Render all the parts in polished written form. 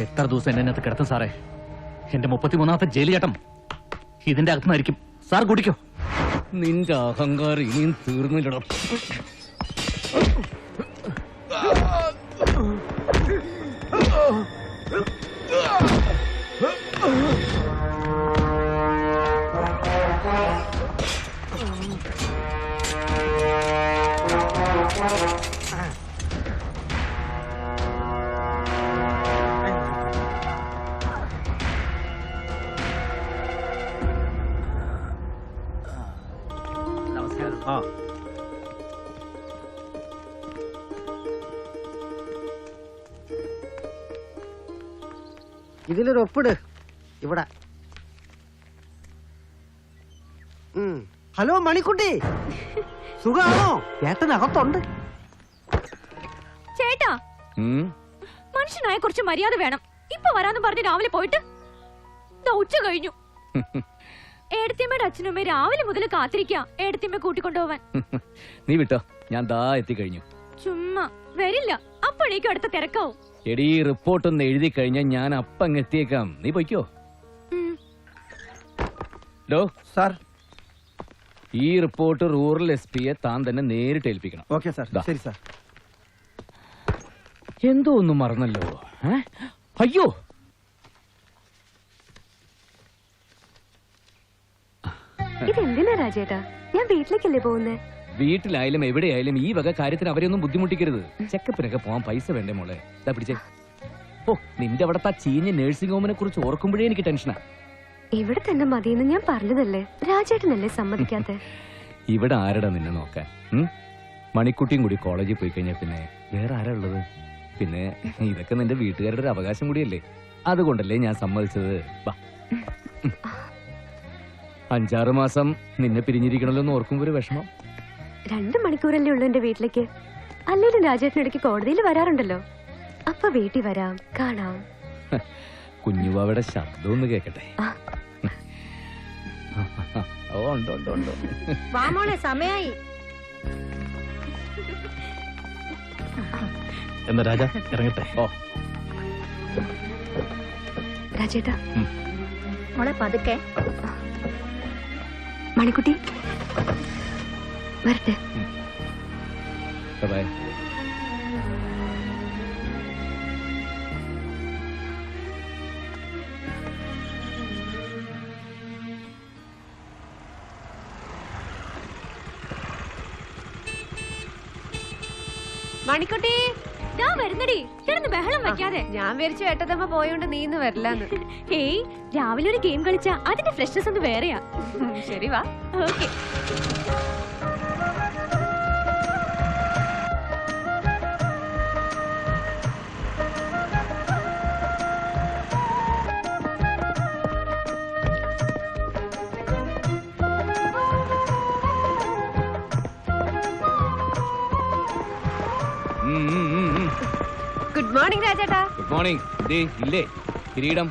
എത്ര ദിവസം എന്നെ അതിനകത്ത് കിടത്തും സാറേ? എന്റെ 33ാമത്തെ ജയില് ചേട്ടം ഇതിന്റെ അകത്തുനിന്നായിരിക്കും. സാർ കുടിക്കോ? നിന്റെ അഹങ്കാരം ഇനിയും തീർന്നില്ലട. ഇതിലൊരു ഒപ്പിട് ഇവിടെ. ഹലോ മണിക്കുട്ടി, സുഖാണോ? ചേട്ടനകത്തുണ്ട്. ചേട്ടാ, മനുഷ്യനായ കുറച്ച് മര്യാദ വേണം. ഇപ്പൊ വരാന്ന് പറഞ്ഞ് രാവിലെ പോയിട്ട് ഉച്ച കഴിഞ്ഞു. ഏടത്തിയമ്മയുടെ അച്ഛനമ്മ രാവിലെ മുതൽ കാത്തിരിക്കാ ഏടത്തിയമ്മ കൂട്ടിക്കൊണ്ടുപോവാൻ. നീ വിട്ടോ, ഞാൻ ദാ എത്തിക്കഴിഞ്ഞു. ചുമ്മാ വരില്ല, അപ്പോഴേക്കും അടുത്ത തിരക്കാവും. എടീ, റിപ്പോർട്ട് ഒന്ന് എഴുതി കഴിഞ്ഞാൽ ഞാൻ അപ്പം എത്തിയേക്കാം. നീ പൊയ്ക്കോ. സാർ, ഈ റിപ്പോർട്ട് റൂറൽ SP-യെ താൻ തന്നെ നേരിട്ട് ഏൽപ്പിക്കണം. Okay sir. ശരി സാർ. എന്തോ ഒന്നും മറന്നല്ലോ. അയ്യോ, ഇതെന്തിനാ രാജേട്ടാ? ഞാൻ വീട്ടിലേക്കല്ലേ പോകുന്നേ? വീട്ടിലായാലും എവിടെയായാലും ഈ വക കാര്യത്തിന് അവരെയൊന്നും ബുദ്ധിമുട്ടിക്കരുത്. ചെക്കപ്പിനൊക്കെ പോവാൻ പൈസ വേണ്ടേ മോളെ? ഇതാ പിടിച്ചേ. ഓ, നിന്റെ അവിടത്തെ ചീഞ്ഞ നഴ്സിംഗ് ഹോമിനെ കുറിച്ച് ഓർക്കുമ്പോഴേ എനിക്ക് ടെൻഷനാ. ഇവിടെ തന്നെ മതിയെന്ന് ഞാൻ പറഞ്ഞതല്ലേ, രാജേട്ടനല്ലേ സമ്മതിക്കാത്തെ? ഇവിടെ ആരടാ നിന്നെ നോക്കാൻ? മണിക്കുട്ടിയും കൂടി കോളേജിൽ പോയി കഴിഞ്ഞാൽ പിന്നെ വേറെ ആരാ ഉള്ളത്? പിന്നെ ഇതൊക്കെ നിന്റെ വീട്ടുകാരുടെ ഒരു അവകാശം കൂടിയല്ലേ. അതുകൊണ്ടല്ലേ ഞാൻ സമ്മതിച്ചത്. 5-6 മാസം നിന്നെ പിരിഞ്ഞിരിക്കണല്ലോ എന്ന് ഓർക്കുമ്പോ ഒരു വിഷമം. 2 മണിക്കൂറല്ലേ ഉള്ളൂ എന്റെ വീട്ടിലേക്ക്. അല്ലേലും രാജേട്ടനിടയ്ക്ക് കോടതിയിൽ വരാറുണ്ടല്ലോ. അപ്പൊ വീട്ടിൽ വരാം, കാണാം. കുഞ്ഞുവാവയുടെ ശബ്ദം ഒന്ന് കേക്കട്ടെ. ഓ, ഉണ്ടോ. വാമോളെ, സമയായി. എന്താ രാജ, ഇറങ്ങട്ടെ? ഓ രാജേട്ടാ, മോളെ പതുക്കെ. മണിക്കുട്ടി വരട്ടെ. ബൈ. മണിക്കുട്ടി, ഞാൻ വരുന്നടി. കിടന്ന് ബഹളം വെക്കാതെ. ഞാൻ വിചാരിച്ചു ഏട്ടത്തമ്മ പോയോണ്ട് നീന്ന് വരില്ലാന്ന്. ഹേയ്, രാവിലെ ഒരു ഗെയിം കളിച്ചാ അതിന്റെ ഫ്രഷ്നസ് ഒന്ന് വേറെയാ. ശരി, വാ. ഓക്കെ. ഗുഡ് മോർണിംഗ് രാജേട്ടാ. Good morning. ഇല്ലേ കിരീടം,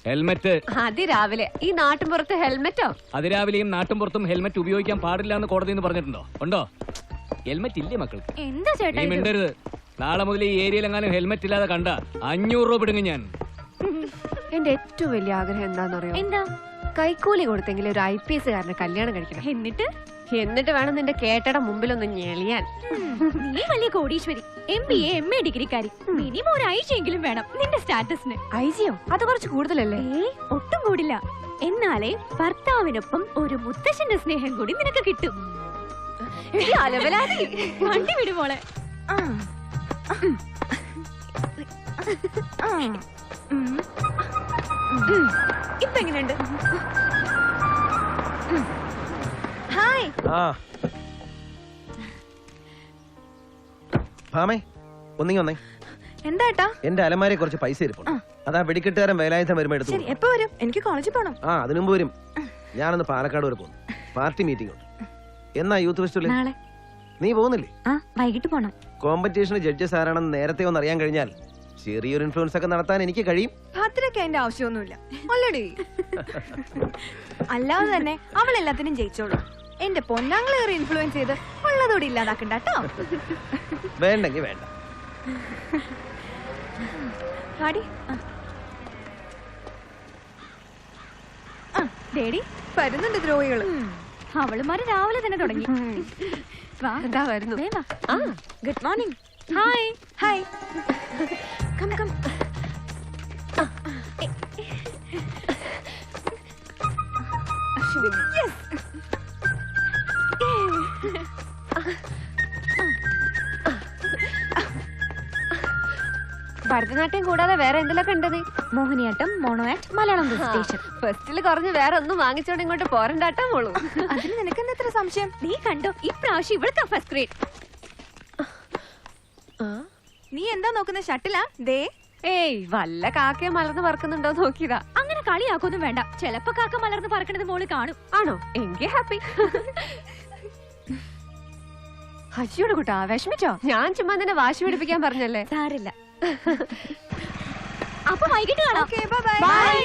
ഹെൽമെറ്റ്? അതിരാവിലെ ഈ നാട്ടിൻപുറത്ത് ഹെൽമെറ്റോ? അതിരാവിലെയും നാട്ടിൻപുറത്തും ഹെൽമെറ്റ് ഉപയോഗിക്കാൻ പാടില്ല എന്ന് കോടതി പറഞ്ഞിട്ടുണ്ടോ? ഉണ്ടോ? ഹെൽമെറ്റ് ഇല്ലേ മക്കൾക്ക്? എന്താ ചേട്ടാ നീ മിണ്ടരുത്. നാളെ മുതൽ ഈ ഏരിയയിലെങ്ങാനും ഹെൽമെറ്റ് ഇല്ലാതെ കണ്ട 500 രൂപ പിടുങ്ങും ഞാൻ. എന്റെ ഏറ്റവും വലിയ ആഗ്രഹം എന്താണെന്നറിയോ? എന്താ? കൈക്കൂലി കൊടുത്തെങ്കിൽ ഒരു IPS കാരനെ കല്യാണം കഴിക്കണം. എന്നിട്ട് വേണം നിന്റെ കേട്ടയുടെ മുമ്പിലൊന്ന് ഞെളിയാൻ. നീ വലിയ കോടീശ്വരി, MBA MA ഡിഗ്രിക്കാരി. മിനിമം ഒരു ഐജിയെങ്കിലും വേണം നിന്റെ സ്റ്റാറ്റസിന്. ഐജിയോ? അത് കുറച്ച് കൂടുതലല്ലേ? ഒട്ടും കൂടില്ല. എന്നാലേ ഭർത്താവിനൊപ്പം ഒരു മുത്തശ്ശന്റെ സ്നേഹം കൂടി നിനക്ക് കിട്ടും. വണ്ടി വിടുമോളെ. ഇപ്പൊ എങ്ങനെയുണ്ട്? ഹായ്. ഭാമേ, ഒന്നേ. എന്താ? എന്റെ അലമാരയെ കുറച്ച് പൈസ ഇരിപ്പുണ്ട്. അതാ വെടിക്കെട്ടുകാരൻ വേലായുധം വരുമ്പോ എടുത്തു. എപ്പോ വരും? എനിക്ക് കോളേജിൽ പോണം. അതിനു മുമ്പ് വരും. ഞാനൊന്ന് പാലക്കാട് വരെ പോകുന്നു. പാർട്ടി മീറ്റിംഗ് ഉണ്ട്. എന്നാ യൂത്ത് ഫെസ്റ്റിവൽ? നാളെ. നീ പോകുന്നില്ലേ? വൈകിട്ട് പോണം. കോമ്പറ്റീഷന് ജഡ്ജസ് ആരാണെന്ന് നേരത്തെ ഒന്ന് അറിയാൻ കഴിഞ്ഞാൽ ചെറിയൊരു ഇൻഫ്ലുവൻസ് ഒക്കെ നടത്താൻ എനിക്ക് കഴിയും. അത്രയ്ക്ക് അതിന്റെ ആവശ്യമൊന്നുമില്ല. ഓൾറെഡി അല്ലാതെ തന്നെ അവൾ എല്ലാത്തിനും ജയിച്ചോളൂ. എന്റെ പൊന്നാങ്ങളേറെ ഇൻഫ്ലുവൻസ് ചെയ്ത് ഉള്ളതോടെ ഇല്ലാതാക്കണ്ട കേട്ടോ. വേണ്ടെങ്കി വേണ്ട. ആടി ഡേഡി വരുന്നുണ്ട് ദ്രോഹികള്. അവളുമാര് രാവിലെ തന്നെ തുടങ്ങി. എന്താ വരുന്നു? Good morning. Hi hi. Come come. Bharatanatyam കൂടാതെ വേറെ എന്തെല്ലാം കണ്ടത്? Mohiniyattam, mono act, Malayalam station. ഫസ്റ്റില് കുറഞ്ഞ് വേറെ ഒന്നും വാങ്ങിച്ചോണ്ട് ഇങ്ങോട്ട് പോരണ്ടാട്ടാ മോളൂ. അതിന് നിനക്ക് എത്ര സംശയം? നീ കണ്ടോ ഇപ്രാവശ്യം ഇവിടുത്തെ ഫസ്റ്റ് ഗ്രേഡ്. നീ എന്താ നോക്കുന്ന? ഷട്ടിലാ? ദേ ഏയ് വല്ല കാക്കയെ മലർന്ന് പറക്കുന്നുണ്ടോ നോക്കിയതാ. അങ്ങനെ കളിയാക്കൊന്നും വേണ്ട. ചിലപ്പോ കാക്ക മലർന്ന് പറക്കണത് മോള് കാണും. ആണോ? എങ്കിൽ ഹാപ്പി. ഹജിയോട് കൂട്ടാ വിഷമിച്ചോ? ഞാൻ ചുമ്മാ നിന്നെ വാശി പിടിപ്പിക്കാൻ പറഞ്ഞല്ലേ. സാരില്ല. അപ്പൊ വൈകിട്ട് കാണാം. ബൈ.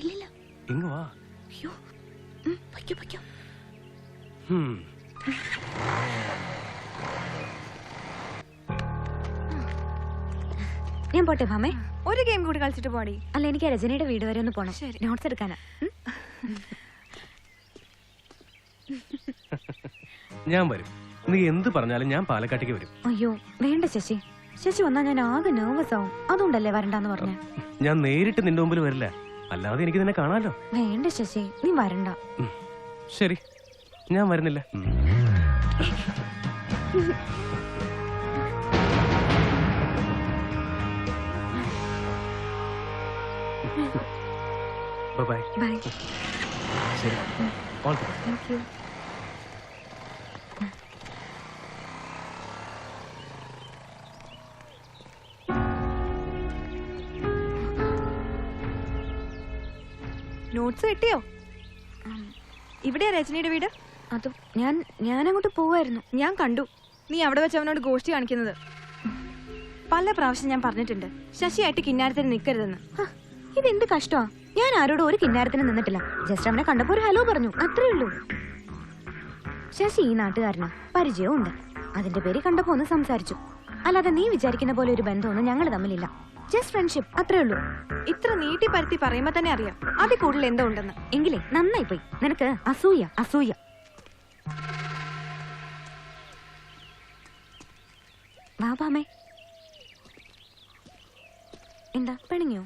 ഇല്ലില്ല. ഇങ്ങ് വാ. അയ്യോ. പൊയ്ക്കോ പൊയ്ക്കോ. ഞാൻ പോട്ടെ ഭാമേ. ഒരു ഗെയിം കൂടി കളിച്ചിട്ട് പോടി. അല്ല, എനിക്ക് രജനിയുടെ വീട് വരെ ഒന്ന് പോണം. നോട്ട്സ് എടുക്കാനാ. ഞാൻ വരും. നീ എന്ത് പറഞ്ഞാലും ഞാൻ പാലക്കാട്ടേക്ക് വരും. അയ്യോ വേണ്ട ശശി. ശശി വന്നാ ഞാൻ ആകെ നെർവസ് ആവും. അതുകൊണ്ടല്ലേ വരണ്ടെന്ന് പറഞ്ഞ. ഞാൻ നേരിട്ട് നിന്റെ മുമ്പിൽ വരില്ല, അല്ലാതെ എനിക്ക് നിന്നെ കാണാലോ. വേണ്ട ശശി, നീ വരണ്ട. ശരി, ഞാൻ വരുന്നില്ല. ബൈ. ബൈ. ശരി, all the best. Thank you. Notes കിട്ടിയോ? ഇവിടെയാ രജനിയുടെ വീട്. അത് ഞാൻ അങ്ങോട്ട് പോവായിരുന്നു. ഞാൻ കണ്ടു നീ അവിടെ വെച്ച് അവനോട് ഗോഷ്ടി കാണിക്കുന്നത്. പല പ്രാവശ്യം ഞാൻ പറഞ്ഞിട്ടുണ്ട് ശശിയായിട്ട് കിന്നാരത്തിന് നിൽക്കരുതെന്ന്. ഇതെന്ത് കഷ്ടമാ. ഞാൻ ആരോടും ഒരു കിന്നാരത്തിന് നിന്നിട്ടില്ല. ജസ്റ്റ് അവനെ കണ്ടപ്പോ ഒരു ഹലോ പറഞ്ഞു, അത്രേ ഉള്ളൂ. ശശി ഈ നാട്ടുകാരനാ, പരിചയവും ഉണ്ട്. അതിന്റെ പേര് കണ്ടപ്പോ ഒന്ന് സംസാരിച്ചു. അല്ലാതെ നീ വിചാരിക്കുന്ന പോലെ ഒരു ബന്ധമൊന്നും ഞങ്ങൾ തമ്മിലില്ല. ജസ്റ്റ് ഫ്രണ്ട്ഷിപ്പ്, അത്രേ ഉള്ളൂ. ഇത്ര നീട്ടി പരത്തി പറയുമ്പോ തന്നെ അറിയാം അതിൽ കൂടുതൽ എന്തോ ഉണ്ടെന്ന്. എങ്കിലേ നന്നായി പോയി. നിനക്ക് അസൂയ അസൂയ. വാ ഭാമേ. എന്താ പിണങ്ങിയോ?